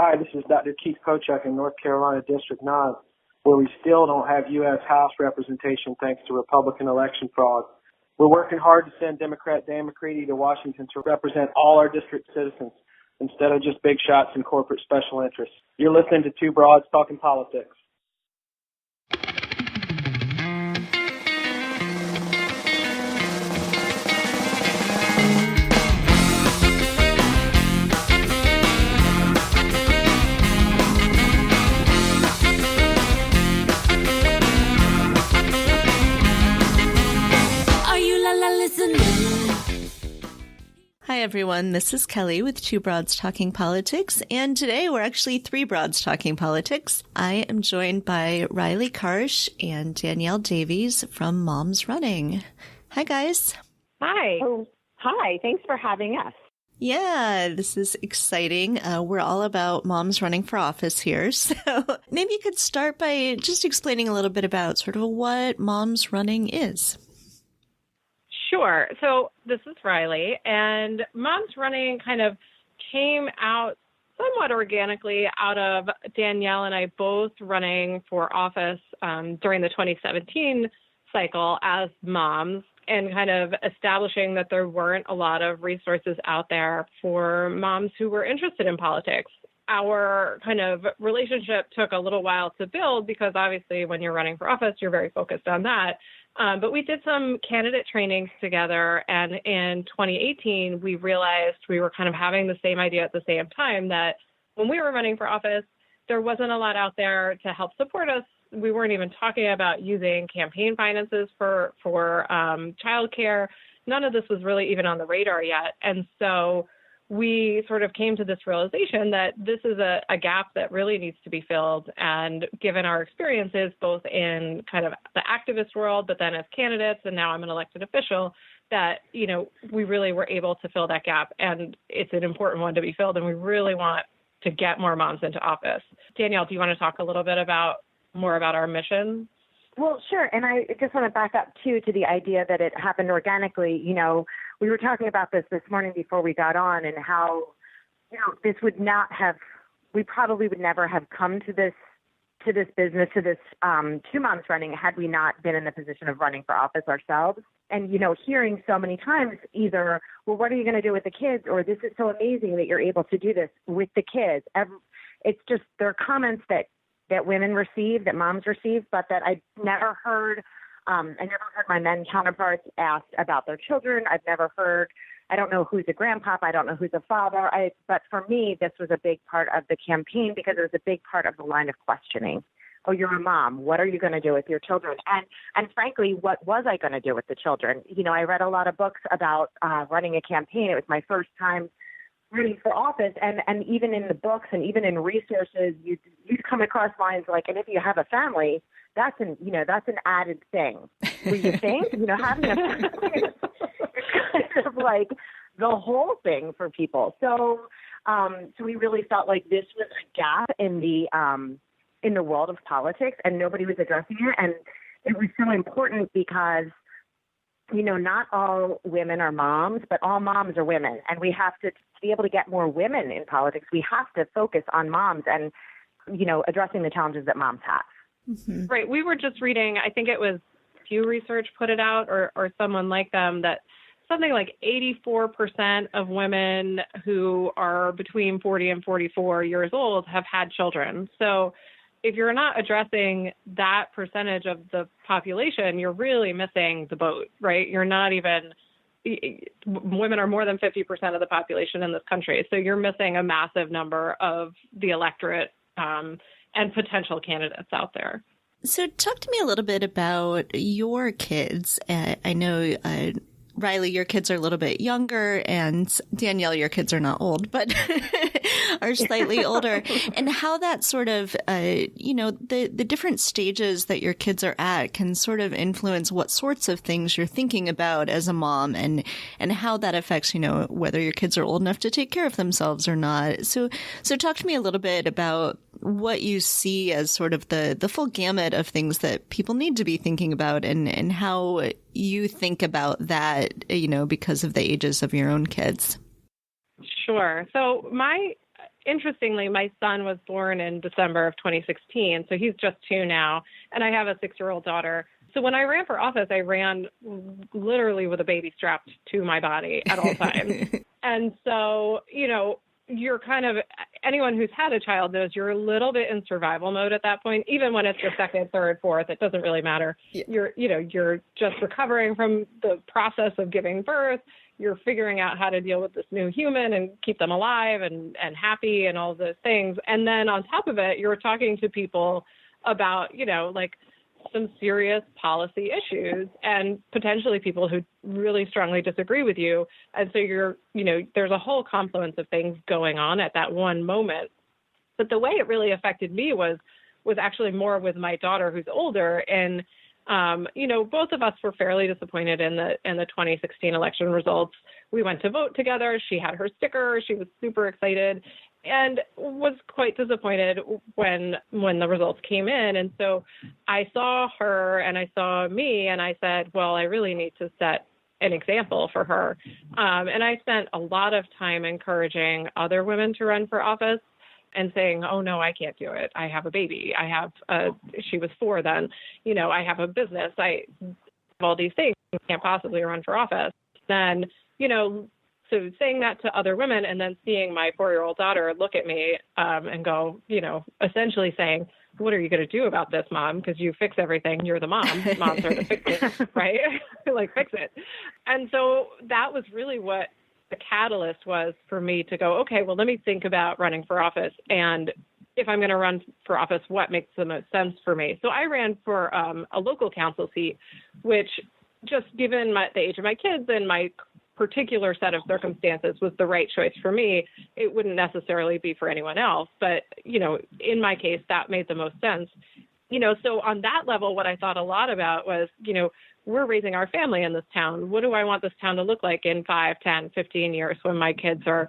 Hi, this is Dr. Keith Kochuk in North Carolina District 9, where we still don't have U.S. House representation thanks to Republican election fraud. We're working hard to send Democrat Dan McCready to Washington to represent all our district citizens instead of just big shots and corporate special interests. You're listening to Two Broads Talking Politics. Hi, everyone. This is Kelly with Two Broads Talking Politics, and today we're actually Three Broads Talking Politics. I am joined by Rielly, Karsh, and Danielle Davies from Moms Running. Hi, guys. Hi. Oh, hi. Thanks for having us. Yeah, this is exciting. We're all about moms running for office here. So maybe you could start by just explaining a little bit about sort of what Moms Running is. Sure. So this is Rielly, and Moms Running kind of came out somewhat organically out of Danielle and I both running for office during the 2017 cycle as moms, and kind of establishing that there weren't a lot of resources out there for moms who were interested in politics. Our kind of relationship took a little while to build because obviously when you're running for office, you're very focused on that. But we did some candidate trainings together, and in 2018, we realized we were kind of having the same idea at the same time, that when we were running for office, there wasn't a lot out there to help support us. We weren't even talking about using campaign finances for childcare. None of this was really even on the radar yet. And so we sort of came to this realization that this is a gap that really needs to be filled. And given our experiences, both in kind of the activist world, but then as candidates, and now I'm an elected official, that, you know, we really were able to fill that gap. And it's an important one to be filled. And we really want to get more moms into office. Danielle, do you want to talk a little bit more about our mission? Well, sure. And I just want to back up, too, to the idea that it happened organically. You know, we were talking about this morning before we got on, and how, you know, this would not have, we probably would never have come to this business, to this Two Moms Running, had we not been in the position of running for office ourselves. And, you know, hearing so many times either, well, what are you going to do with the kids? Or this is so amazing that you're able to do this with the kids. It's just, there are comments that women receive, that moms receive, but that I never heard. I never heard my men counterparts asked about their children. I've never heard, I don't know who's a grandpapa, I don't know who's a father. But for me, this was a big part of the campaign because it was a big part of the line of questioning. Oh, you're a mom. What are you going to do with your children? And frankly, what was I going to do with the children? You know, I read a lot of books about running a campaign. It was my first time running for office, and even in the books and even in resources, you'd come across lines like, and if you have a family, that's an added thing. Where you think, you know, having a family is kind of like the whole thing for people. So we really felt like this was a gap in the world of politics, and nobody was addressing it. And it was so important because, you know, not all women are moms, but all moms are women. And we have to be able to get more women in politics. We have to focus on moms and, you know, addressing the challenges that moms have. Mm-hmm. Right. We were just reading, I think it was Pew Research put it out, or someone like them, that something like 84% of women who are between 40 and 44 years old have had children. So if you're not addressing that percentage of the population, you're really missing the boat, right? You're not even, women are more than 50% of the population in this country. So you're missing a massive number of the electorate and potential candidates out there. So talk to me a little bit about your kids. I know, Rielly, your kids are a little bit younger, and Danielle, your kids are not old, but are slightly older, and how that sort of, the different stages that your kids are at can sort of influence what sorts of things you're thinking about as a mom, and how that affects, whether your kids are old enough to take care of themselves or not. So talk to me a little bit about what you see as sort of the full gamut of things that people need to be thinking about, and how you think about that, because of the ages of your own kids. Sure. So interestingly, my son was born in December of 2016, so he's just 2 now, and I have a 6-year-old daughter. So when I ran for office, I ran literally with a baby strapped to my body at all times. And so, you're kind of, anyone who's had a child knows you're a little bit in survival mode at that point, even when it's your second, third, fourth, it doesn't really matter. Yeah. You're just recovering from the process of giving birth. You're figuring out how to deal with this new human and keep them alive and happy and all those things. And then on top of it, you're talking to people about, some serious policy issues and potentially people who really strongly disagree with you. And so there's a whole confluence of things going on at that one moment. But the way it really affected me was actually more with my daughter who's older. And, both of us were fairly disappointed in the 2016 election results. We went to vote together. She had her sticker. She was super excited and was quite disappointed when the results came in. And so I saw her and I saw me and I said, well, I really need to set an example for her. And I spent a lot of time encouraging other women to run for office and saying, oh, no, I can't do it. I have a baby. She was 4 then. I have a business. I have all these things. I can't possibly run for office. Then, so saying that to other women and then seeing my 4-year-old daughter look at me and go, essentially saying, what are you going to do about this, Mom? Because you fix everything. You're the mom. Moms are to fix it, right? Fix it. And so that was really what the catalyst was for me to go, okay, well, let me think about running for office. And if I'm going to run for office, what makes the most sense for me? So I ran for a local council seat, which just given the age of my kids and my particular set of circumstances was the right choice for me. It wouldn't necessarily be for anyone else, but, in my case, that made the most sense. So on that level, what I thought a lot about was, we're raising our family in this town. What do I want this town to look like in 5, 10, 15 years when my kids are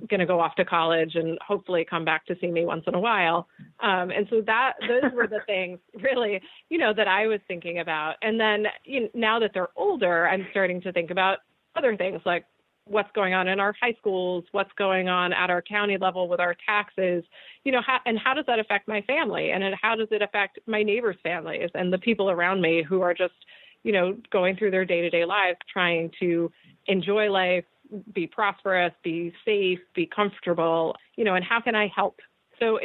going to go off to college and hopefully come back to see me once in a while? And so those were the things really, that I was thinking about. And then now that they're older, I'm starting to think about other things like what's going on in our high schools, what's going on at our county level with our taxes, how does that affect my family? And how does it affect my neighbors' families and the people around me who are just, going through their day-to-day lives, trying to enjoy life, be prosperous, be safe, be comfortable, and how can I help? So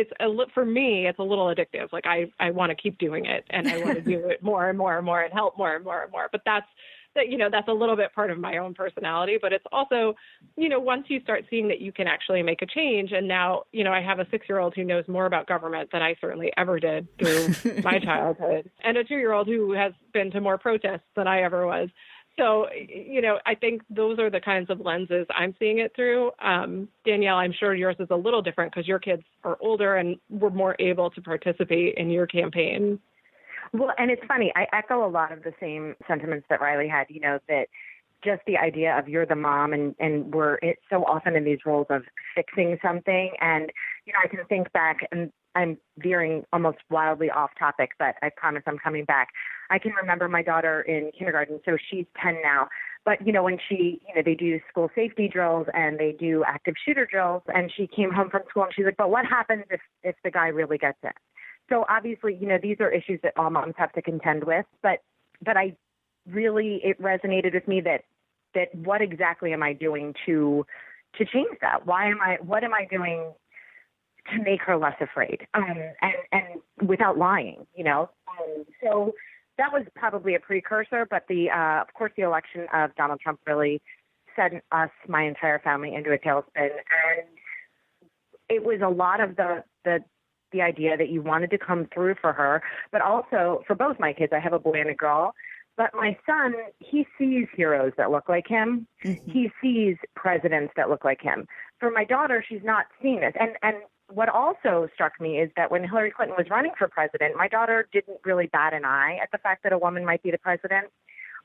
for me, it's a little addictive. I want to keep doing it and I want to do it more and more and more and help more and more and more. But that's a little bit part of my own personality, but it's also, once you start seeing that you can actually make a change. And now, I have a 6-year-old who knows more about government than I certainly ever did through my childhood, and a 2-year-old who has been to more protests than I ever was. So, I think those are the kinds of lenses I'm seeing it through. Danielle, I'm sure yours is a little different because your kids are older and were more able to participate in your campaign. Well, and it's funny, I echo a lot of the same sentiments that Rielly had, that just the idea of you're the mom and we're so often in these roles of fixing something. And, I can think back, and I'm veering almost wildly off topic, but I promise I'm coming back. I can remember my daughter in kindergarten, so she's 10 now. But, when they do school safety drills and they do active shooter drills, and she came home from school and she's like, but what happens if the guy really gets it? So obviously, these are issues that all moms have to contend with, but it resonated with me that what exactly am I doing to change that? What am I doing to make her less afraid? And without lying, so that was probably a precursor, but of course, the election of Donald Trump really sent my entire family into a tailspin. And it was a lot of the idea that you wanted to come through for her, but also for both my kids. I have a boy and a girl, but my son, he sees heroes that look like him. Mm-hmm. He sees presidents that look like him. For my daughter, she's not seeing this. And what also struck me is that when Hillary Clinton was running for president, my daughter didn't really bat an eye at the fact that a woman might be the president.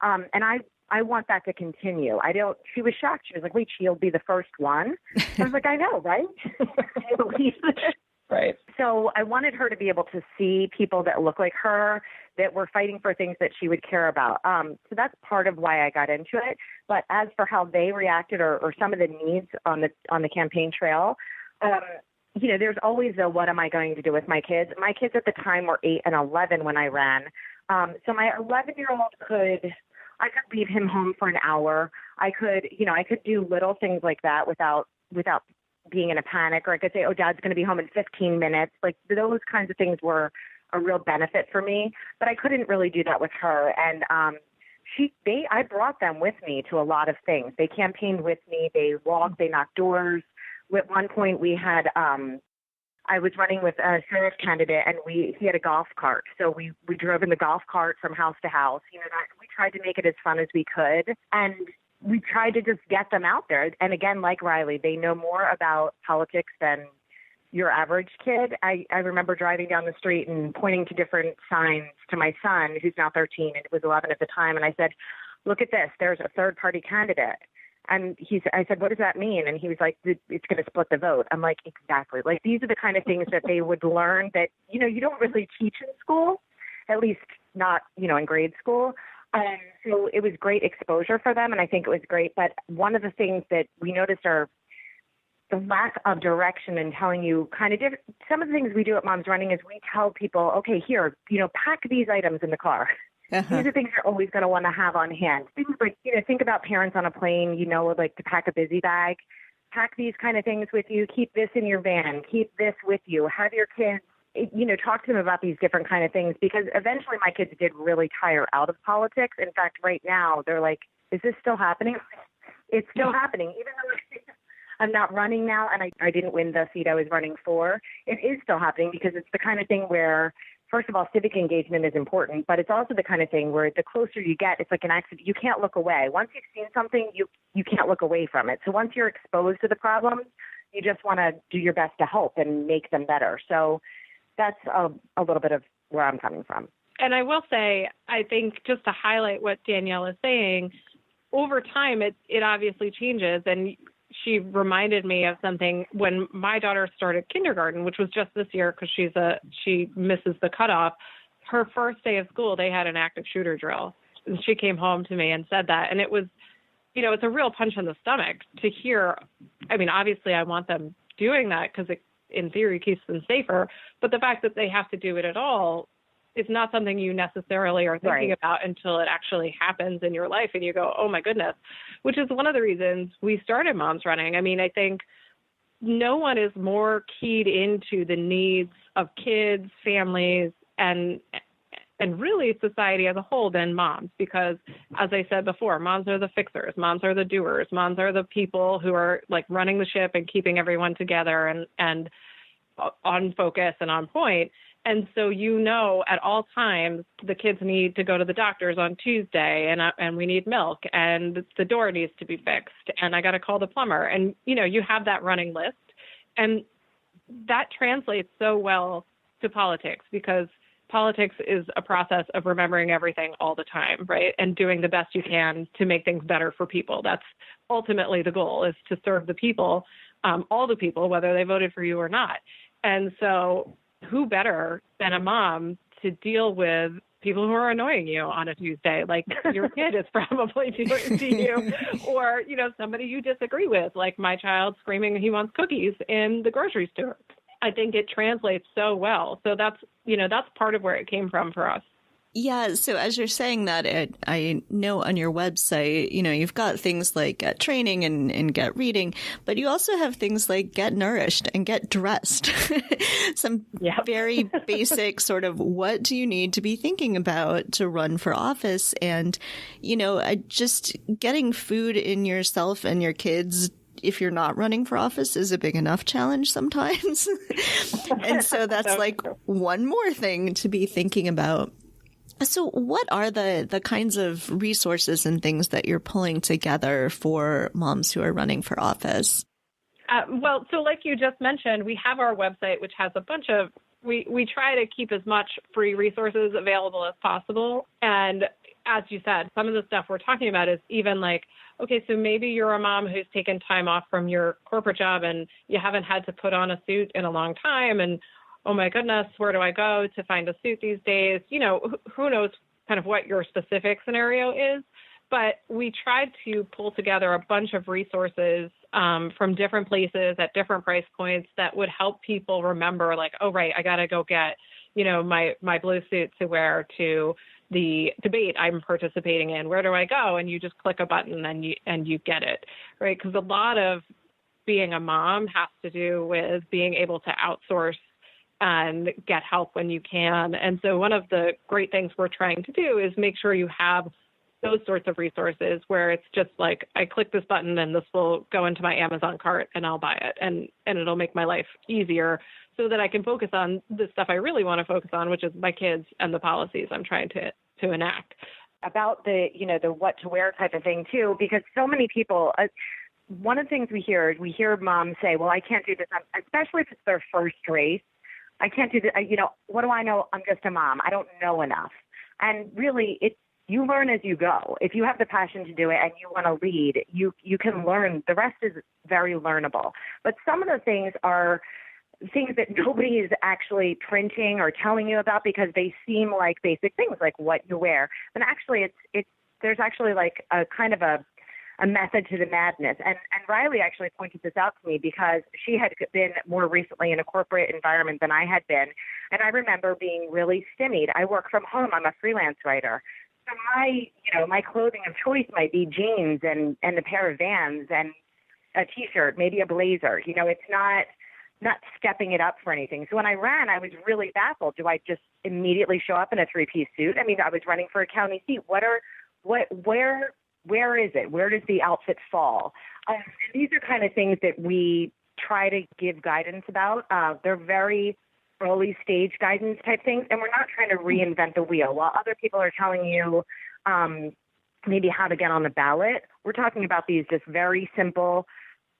And I want that to continue. She was shocked. She was like, wait, she'll be the first one? I was like, I know, right? I believe it. Right. So I wanted her to be able to see people that look like her, that were fighting for things that she would care about. So that's part of why I got into it. But as for how they reacted or some of the needs on the campaign trail, there's always the what am I going to do with my kids? My kids at the time were 8 and 11 when I ran. So my 11-year-old I could leave him home for an hour. I could do little things like that without being in a panic, or I could say, oh, Dad's going to be home in 15 minutes. Like those kinds of things were a real benefit for me, but I couldn't really do that with her. And I brought them with me to a lot of things. They campaigned with me. They walked. They knocked doors. At one point, we had I was running with a sheriff candidate, and he had a golf cart. So we drove in the golf cart from house to house. We tried to make it as fun as we could, and we tried to just get them out there. And again, like Rielly, they know more about politics than your average kid. I remember driving down the street and pointing to different signs to my son, who's now 13, and was 11 at the time. And I said, look at this, there's a third-party candidate. And I said, what does that mean? And he was like, it's going to split the vote. I'm like, exactly. Like, these are the kind of things that they would learn that, you don't really teach in school, at least not, in grade school. So it was great exposure for them, and I think it was great. But one of the things that we noticed are the lack of direction and telling you kind of some of the things we do at Moms Running is we tell people, okay, here, pack these items in the car. Uh-huh. These are things you're always going to want to have on hand. Things like, think about parents on a plane, like to pack a busy bag. Pack these kind of things with you. Keep this in your van. Keep this with you. Have your kids, talk to them about these different kind of things, because eventually my kids did really tire out of politics. In fact, right now they're like, is this still happening? It's still happening. Even though I'm not running now and I didn't win the seat I was running for, it is still happening, because it's the kind of thing where, first of all, civic engagement is important, but it's also the kind of thing where the closer you get, it's like an accident. You can't look away. Once you've seen something, you can't look away from it. So once you're exposed to the problems, you just want to do your best to help and make them better. So that's a little bit of where I'm coming from. And I will say, I think just to highlight what Danielle is saying, over time, it obviously changes. And she reminded me of something when my daughter started kindergarten, which was just this year because she misses the cutoff. Her first day of school, they had an active shooter drill. And she came home to me and said that. And it was, it's a real punch in the stomach to hear. I mean, obviously I want them doing that because it, in theory, keeps them safer. But the fact that they have to do it at all is not something you necessarily are thinking about until it actually happens in your life and you go, oh my goodness, which is one of the reasons we started Moms Running. I mean, I think no one is more keyed into the needs of kids, families, and really society as a whole than moms, because as I said before, moms are the fixers, moms are the doers, moms are the people who are like running the ship and keeping everyone together and on focus and on point. And so, at all times, the kids need to go to the doctor's on Tuesday and we need milk and the door needs to be fixed and I got to call the plumber. And, you have that running list, and that translates so well to politics, because politics is a process of remembering everything all the time, right? And doing the best you can to make things better for people. That's ultimately the goal, is to serve the people, all the people, whether they voted for you or not. And so who better than a mom to deal with people who are annoying you on a Tuesday, like your kid is probably doing to you, or, somebody you disagree with, like my child screaming he wants cookies in the grocery store. I think it translates so well. So that's part of where it came from for us. Yeah. So as you're saying that, I know on your website, you've got things like Get Training and Get Reading, but you also have things like Get Nourished and Get Dressed. Some very basic sort of what do you need to be thinking about to run for office. And, just getting food in yourself and your kids, if you're not running for office, is a big enough challenge sometimes. And so that's like one more thing to be thinking about. So what are the kinds of resources and things that you're pulling together for moms who are running for office? So like you just mentioned, we have our website, which has a bunch of, we try to keep as much free resources available as possible. And as you said, some of the stuff we're talking about is even like, okay, so maybe you're a mom who's taken time off from your corporate job and you haven't had to put on a suit in a long time. And oh my goodness, where do I go to find a suit these days? Who knows kind of what your specific scenario is, but we tried to pull together a bunch of resources from different places at different price points that would help people remember, like, oh, right, I got to go get, my blue suit to wear to the debate I'm participating in. Where do I go? And you just click a button and you get it, right? Because a lot of being a mom has to do with being able to outsource and get help when you can. And so one of the great things we're trying to do is make sure you have those sorts of resources where it's just like, I click this button and this will go into my Amazon cart and I'll buy it. And it'll make my life easier so that I can focus on the stuff I really want to focus on, which is my kids and the policies I'm trying to enact. About the what to wear type of thing too, because so many people, one of the things we hear moms say, well, I can't do this, especially if it's their first race. I can't do this. What do I know? I'm just a mom. I don't know enough. And really, you learn as you go. If you have the passion to do it and you want to lead, you can learn. The rest is very learnable. But some of the things are things that nobody is actually printing or telling you about because they seem like basic things, like what you wear. And actually, there's actually like a kind of a method to the madness. And Rielly actually pointed this out to me because she had been more recently in a corporate environment than I had been. And I remember being really stymied. I work from home. I'm a freelance writer. So my clothing of choice might be jeans and a pair of Vans and a T-shirt, maybe a blazer. It's not stepping it up for anything. So when I ran, I was really baffled. Do I just immediately show up in a three-piece suit? I mean, I was running for a county seat. Where is it? Where does the outfit fall? And these are kind of things that we try to give guidance about. They're very early stage guidance type things, and we're not trying to reinvent the wheel. While other people are telling you maybe how to get on the ballot, we're talking about these just very simple,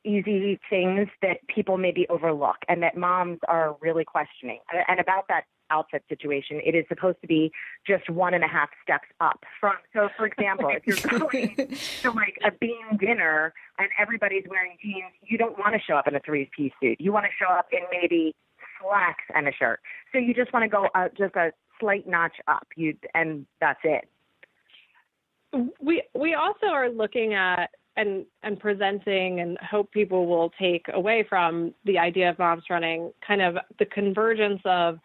easy things that people maybe overlook and that moms are really questioning. And about that outfit situation, it is supposed to be just 1.5 steps up from. So, for example, if you're going to like a bean dinner and everybody's wearing jeans, you don't want to show up in a three-piece suit. You want to show up in maybe slacks and a shirt. So you just want to go just a slight notch up. And that's it. We also are looking at and presenting, and hope people will take away from the idea of moms running, kind of the convergence of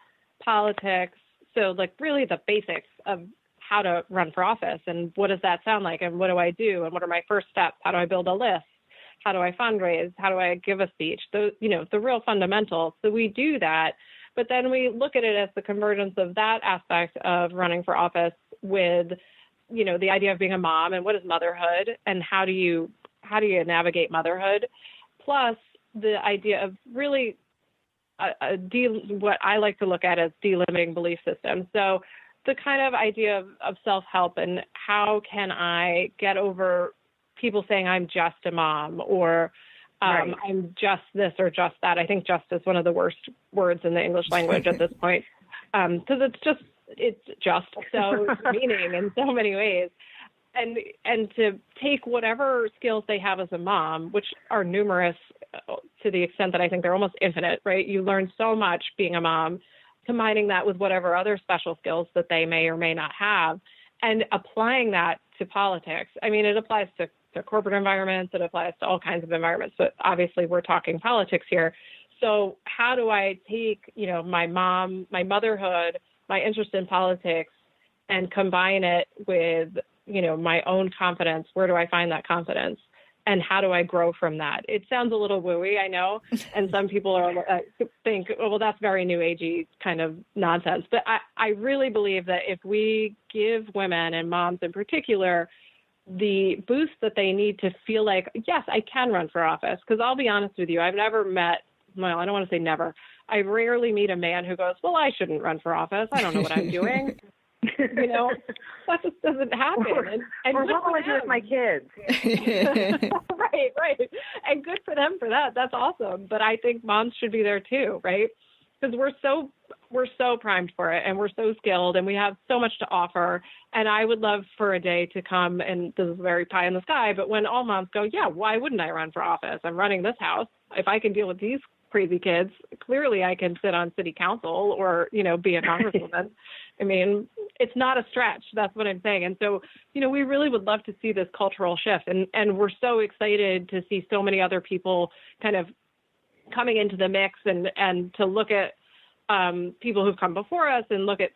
politics. So like really the basics of how to run for office and what does that sound like and what do I do and what are my first steps? How do I build a list? How do I fundraise? How do I give a speech? The real fundamentals. So we do that, but then we look at it as the convergence of that aspect of running for office with, the idea of being a mom and what is motherhood and how do you navigate motherhood, plus the idea of really what I like to look at as delimiting belief systems. So the kind of idea of self-help and how can I get over people saying I'm just a mom or right. I'm just this or just that. I think just is one of the worst words in the English language at this point because it's just so meaning in so many ways. And to take whatever skills they have as a mom, which are numerous to the extent that I think they're almost infinite, right? You learn so much being a mom, combining that with whatever other special skills that they may or may not have, and applying that to politics. I mean, it applies to corporate environments, it applies to all kinds of environments, but obviously we're talking politics here. So how do I take, my motherhood, my interest in politics, and combine it with, my own confidence? Where do I find that confidence? And how do I grow from that? It sounds a little wooey, I know. And some people think, well, that's very new agey kind of nonsense. But I really believe that if we give women and moms in particular the boost that they need to feel like, yes, I can run for office. Because I'll be honest with you, I've never met, well, I don't want to say never. I rarely meet a man who goes, well, I shouldn't run for office. I don't know what I'm doing. That just doesn't happen. And what will I do with my kids? Right. And good for them for that. That's awesome. But I think moms should be there too, right? Because we're so primed for it and we're so skilled and we have so much to offer. And I would love for a day to come, and this is very pie in the sky, but when all moms go, yeah, why wouldn't I run for office? I'm running this house. If I can deal with these crazy kids. Clearly I can sit on city council or, be a congresswoman. I mean, it's not a stretch. That's what I'm saying. And so, we really would love to see this cultural shift. And we're so excited to see so many other people kind of coming into the mix and to look at people who've come before us and look at,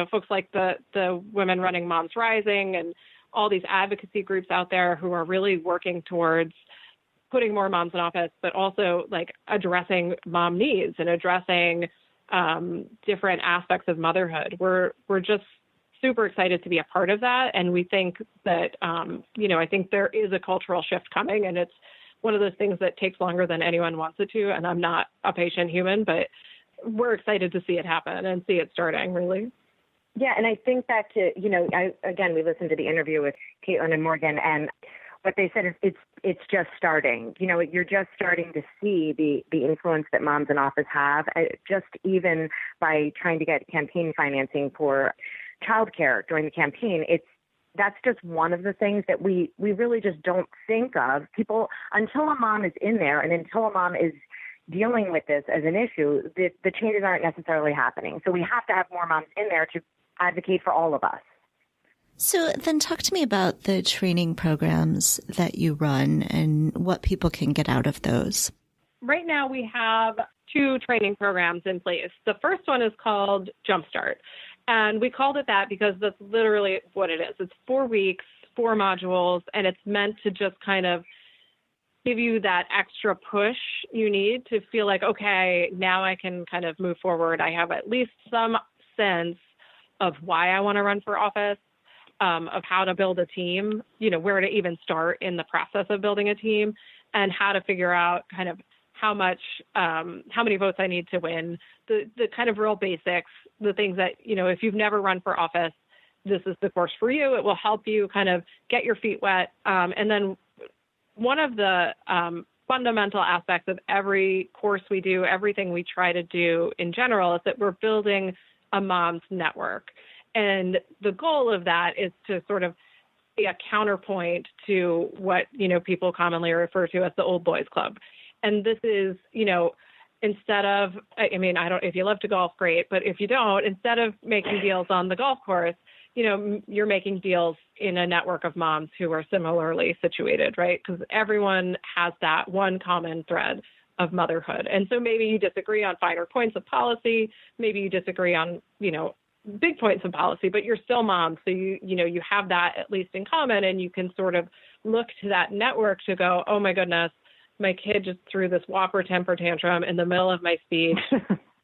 folks like the women running Moms Rising and all these advocacy groups out there who are really working towards putting more moms in office, but also like addressing mom needs and addressing different aspects of motherhood. We're just super excited to be a part of that. And we think that, I think there is a cultural shift coming, and it's one of those things that takes longer than anyone wants it to. And I'm not a patient human, but we're excited to see it happen and see it starting, really. Yeah, and I think that, we listened to the interview with Caitlin and Morgan, and what they said is it's just starting. You're just starting to see the influence that moms in office have, just even by trying to get campaign financing for childcare during the campaign. That's just one of the things that we really just don't think of. People, until a mom is in there and until a mom is dealing with this as an issue, the changes aren't necessarily happening. So we have to have more moms in there to advocate for all of us. So then talk to me about the training programs that you run and what people can get out of those. Right now we have 2 training programs in place. The first one is called Jumpstart. And we called it that because that's literally what it is. It's 4 weeks, 4 modules, and it's meant to just kind of give you that extra push you need to feel like, okay, now I can kind of move forward. I have at least some sense of why I want to run for office, of how to build a team, where to even start in the process of building a team, and how to figure out kind of how many votes I need to win, the kind of real basics, the things that, if you've never run for office, this is the course for you. It will help you kind of get your feet wet. And then one of the fundamental aspects of every course we do, everything we try to do in general, is that we're building a mom's network. And the goal of that is to sort of be a counterpoint to what, people commonly refer to as the old boys club. And this is, instead of, if you love to golf, great. But if you don't, instead of making deals on the golf course, you're making deals in a network of moms who are similarly situated, right? Because everyone has that one common thread of motherhood. And so maybe you disagree on finer points of policy. Maybe you disagree on, big points of policy, but you're still moms. So you have that at least in common, and you can sort of look to that network to go, oh my goodness, my kid just threw this whopper temper tantrum in the middle of my speech.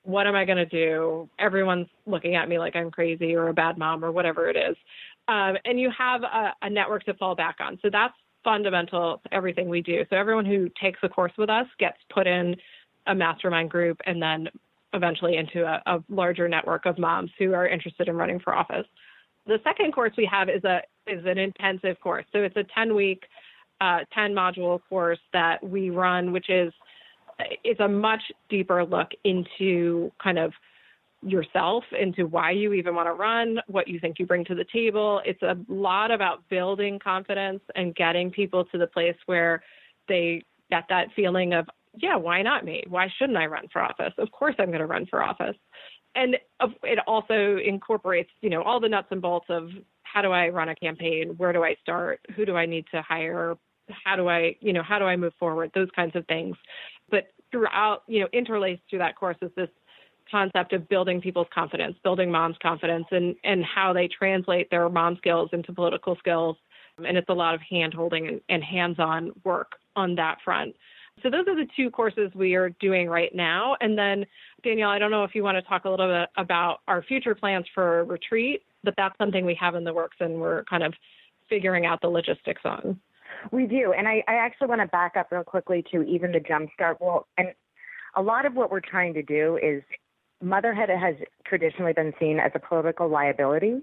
What am I going to do? Everyone's looking at me like I'm crazy or a bad mom or whatever it is. And you have a network to fall back on. So that's fundamental to everything we do. So everyone who takes the course with us gets put in a mastermind group and then eventually into a larger network of moms who are interested in running for office. The second course we have is an intensive course. So it's a 10-week, 10-module course that we run, which is a much deeper look into kind of yourself, into why you even want to run, what you think you bring to the table. It's a lot about building confidence and getting people to the place where they get that feeling of, yeah, why not me? Why shouldn't I run for office? Of course I'm going to run for office. And it also incorporates, all the nuts and bolts of how do I run a campaign? Where do I start? Who do I need to hire? How do I move forward? Those kinds of things. But throughout, interlaced through that course is this concept of building people's confidence, building moms' confidence, and how they translate their mom skills into political skills. And it's a lot of hand-holding and hands-on work on that front. So those are the 2 courses we are doing right now. And then, Danielle, I don't know if you want to talk a little bit about our future plans for retreat, but that's something we have in the works and we're kind of figuring out the logistics on. We do. And I actually want to back up real quickly to even the Jumpstart. Well, and a lot of what we're trying to do is motherhood has traditionally been seen as a political liability.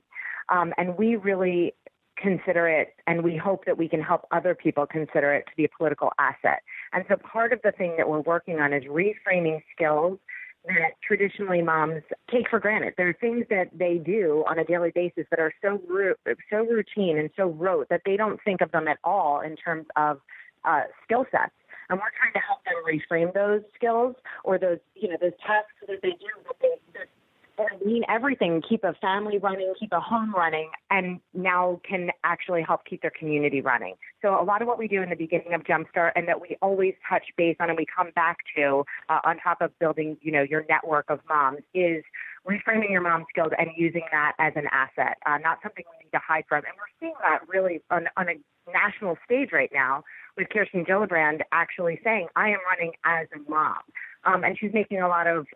And we really consider it, and we hope that we can help other people consider it to be a political asset. And so part of the thing that we're working on is reframing skills that traditionally moms take for granted. There are things that they do on a daily basis that are so routine and so rote that they don't think of them at all in terms of skill sets. And we're trying to help them reframe those skills or those, those tasks that they do that mean everything, keep a family running, keep a home running, and now can actually help keep their community running. So a lot of what we do in the beginning of Jumpstart and that we always touch base on and we come back to on top of building, your network of moms is reframing your mom skills and using that as an asset, not something we need to hide from. And we're seeing that really on a national stage right now with Kirsten Gillibrand actually saying, I am running as a mom. And she's making a lot of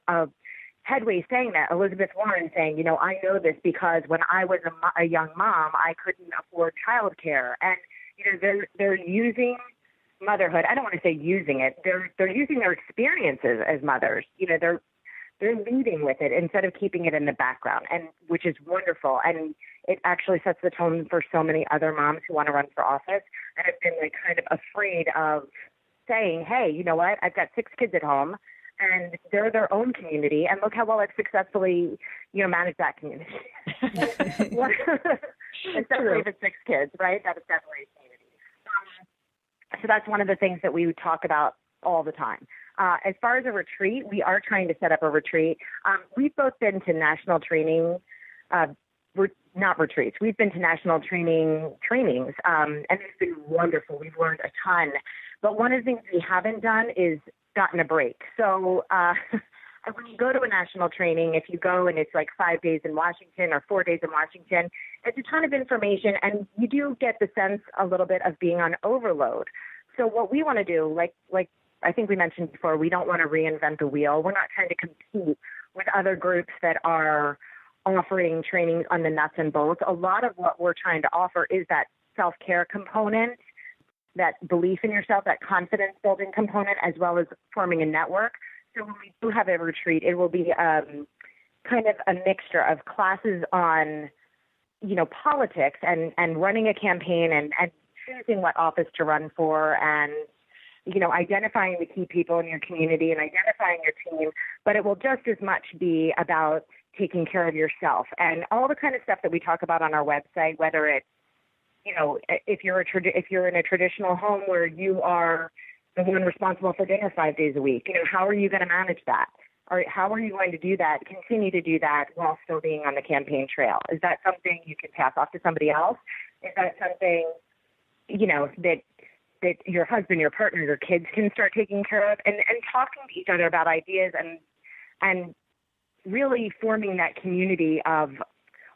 headway saying that. Elizabeth Warren saying, I know this because when I was a young mom, I couldn't afford childcare. And, they're using motherhood. I don't want to say using it. They're using their experiences as mothers. They're leading with it instead of keeping it in the background, and which is wonderful. And it actually sets the tone for so many other moms who want to run for office and have been kind of afraid of saying, hey, you know what? I've got 6 kids at home. And they're their own community, and look how well I've successfully, managed that community. Especially if it's 6 kids, right? That is definitely a community. So that's one of the things that we talk about all the time. As far as a retreat, we are trying to set up a retreat. We've both been to national training, not retreats. We've been to national trainings, and it's been wonderful. We've learned a ton. But one of the things we haven't done is gotten a break. So when you go to a national training, if you go and it's like 5 days in Washington or 4 days in Washington, it's a ton of information, and you do get the sense a little bit of being on overload. So what we want to do, like I think we mentioned before, we don't want to reinvent the wheel. We're not trying to compete with other groups that are offering training on the nuts and bolts. A lot of what we're trying to offer is that self-care component, that belief in yourself, that confidence building component, as well as forming a network. So when we do have a retreat, it will be kind of a mixture of classes on, politics and running a campaign and choosing what office to run for and, identifying the key people in your community and identifying your team. But it will just as much be about taking care of yourself and all the kind of stuff that we talk about on our website, whether it's, if you're in a traditional home where you are the one responsible for dinner 5 days a week, how are you going to manage that? Or how are you going to do that, continue to do that while still being on the campaign trail? Is that something you can pass off to somebody else? Is that something, that your husband, your partner, your kids can start taking care of and talking to each other about ideas and really forming that community of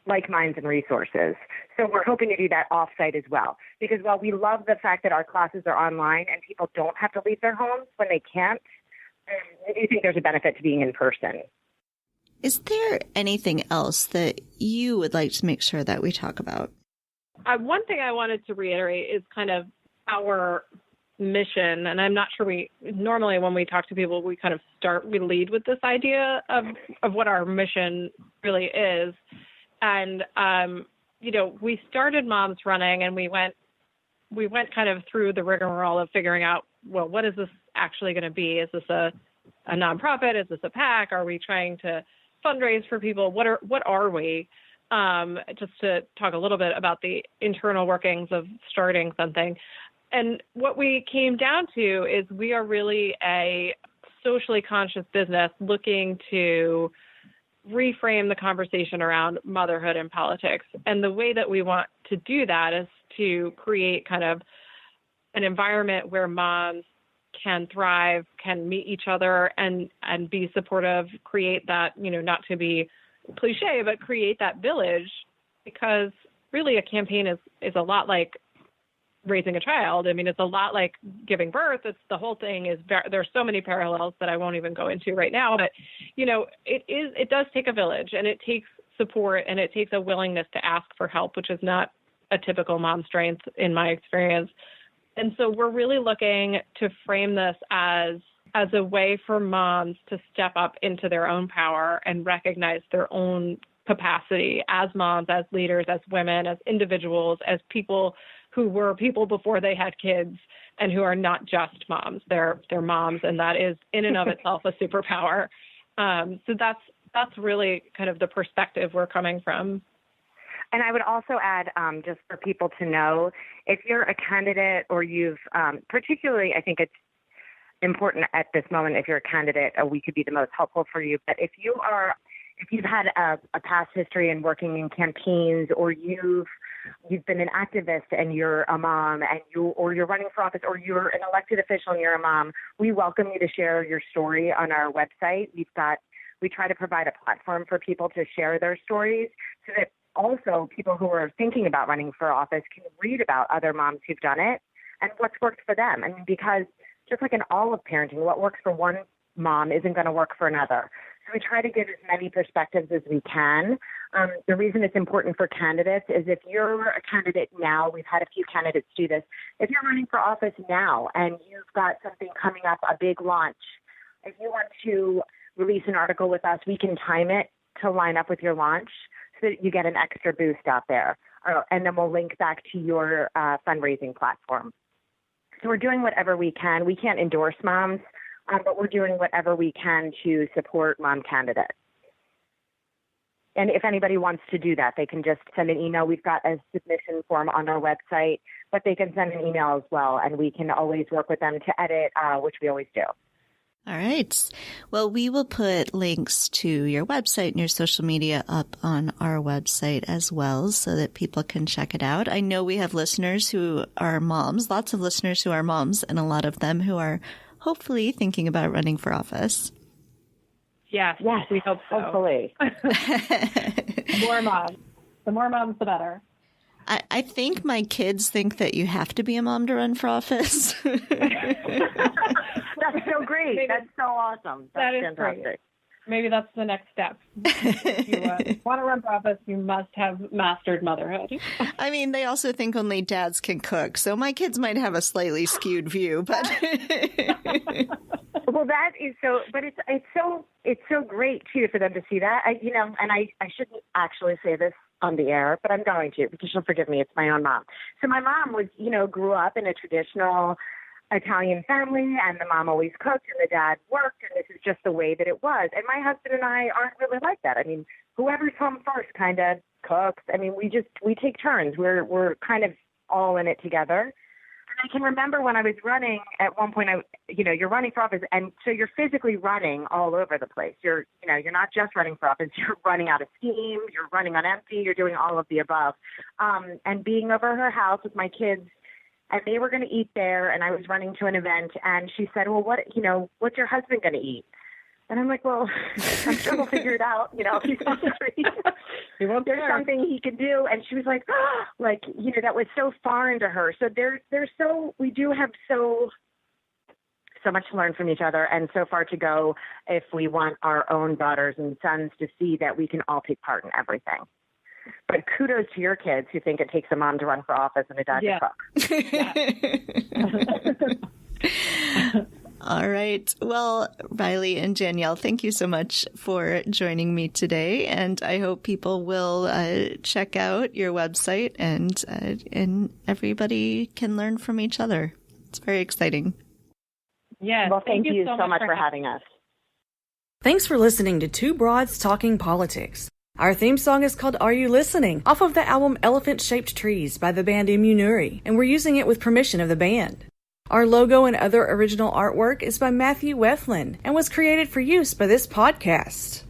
like minds and resources. So we're hoping to do that offsite as well. Because while we love the fact that our classes are online and people don't have to leave their homes when they can't, I do think there's a benefit to being in person. Is there anything else that you would like to make sure that we talk about? One thing I wanted to reiterate is kind of our mission, and I'm not sure normally when we talk to people, we lead with this idea of what our mission really is. And, we started Moms Running and we went kind of through the rigmarole of figuring out, well, what is this actually going to be? Is this a nonprofit? Is this a PAC? Are we trying to fundraise for people? What are we? Just to talk a little bit about the internal workings of starting something. And what we came down to is we are really a socially conscious business looking to reframe the conversation around motherhood and politics. And the way that we want to do that is to create kind of an environment where moms can thrive, can meet each other and be supportive, create that, not to be cliche, but create that village, because really a campaign is a lot like raising a child. I mean, it's a lot like giving birth. It's the whole thing is there's so many parallels that I won't even go into right now, but it does take a village, and it takes support, and it takes a willingness to ask for help, which is not a typical mom strength in my experience. And so we're really looking to frame this as a way for moms to step up into their own power and recognize their own capacity as moms, as leaders, as women, as individuals, as people who were people before they had kids and who are not just moms. They're moms, and that is in and of itself a superpower. So that's really kind of the perspective we're coming from. And I would also add, just for people to know, if you're a candidate or you've particularly, I think it's important at this moment. If you're a candidate, we could be the most helpful for you. But if you've had a past history in working in campaigns, or you've been an activist and you're a mom, or you're running for office, or you're an elected official and you're a mom, we welcome you to share your story on our website. We try to provide a platform for people to share their stories, so that also people who are thinking about running for office can read about other moms who've done it and what's worked for them. I mean, because just like in all of parenting, what works for one mom isn't going to work for another. So we try to give as many perspectives as we can. The reason it's important for candidates is if you're a candidate now, we've had a few candidates do this. If you're running for office now and you've got something coming up, a big launch, if you want to release an article with us, we can time it to line up with your launch so that you get an extra boost out there. And then we'll link back to your fundraising platform. So we're doing whatever we can. We can't endorse moms, but we're doing whatever we can to support mom candidates. And if anybody wants to do that, they can just send an email. We've got a submission form on our website, but they can send an email as well, and we can always work with them to edit, which we always do. All right. Well, we will put links to your website and your social media up on our website as well, so that people can check it out. I know we have listeners who are moms, lots of listeners who are moms, and a lot of them who are hopefully thinking about running for office. Yes, we hope so. Hopefully. More moms. The more moms, the better. I think my kids think that you have to be a mom to run for office. That's so great. That's so awesome. That's fantastic. Great. Maybe that's the next step. If you want to run for office, you must have mastered motherhood. I mean, they also think only dads can cook, so my kids might have a slightly skewed view, but well, that is so. But it's so great too for them to see that. I shouldn't actually say this on the air, but I'm going to, because she'll forgive me. It's my own mom. So my mom was, grew up in a traditional Italian family, and the mom always cooked and the dad worked, and this is just the way that it was. And my husband and I aren't really like that. I mean, whoever's home first kind of cooks. I mean, we take turns. We're kind of all in it together. And I can remember when I was running at one point, you're running for office, and so you're physically running all over the place. You're not just running for office. You're running out of steam. You're running on empty. You're doing all of the above. And being over her house with my kids, and they were going to eat there, and I was running to an event, and she said, well, what's your husband going to eat? And I'm like, well, I'm sure we'll figure it out. If he's hungry, there's something he can do. And she was like, that was so foreign to her. So we do have so much to learn from each other, and so far to go if we want our own daughters and sons to see that we can all take part in everything. But kudos to your kids who think it takes a mom to run for office and a dad to cook. All right. Well, Rielly and Danielle, thank you so much for joining me today. And I hope people will check out your website and everybody can learn from each other. It's very exciting. Yes. Well, thank you so much for having us. Thanks for listening to Two Broads Talking Politics. Our theme song is called Are You Listening? Off of the album Elephant Shaped Trees by the band Immunuri, and we're using it with permission of the band. Our logo and other original artwork is by Matthew Weflin and was created for use by this podcast.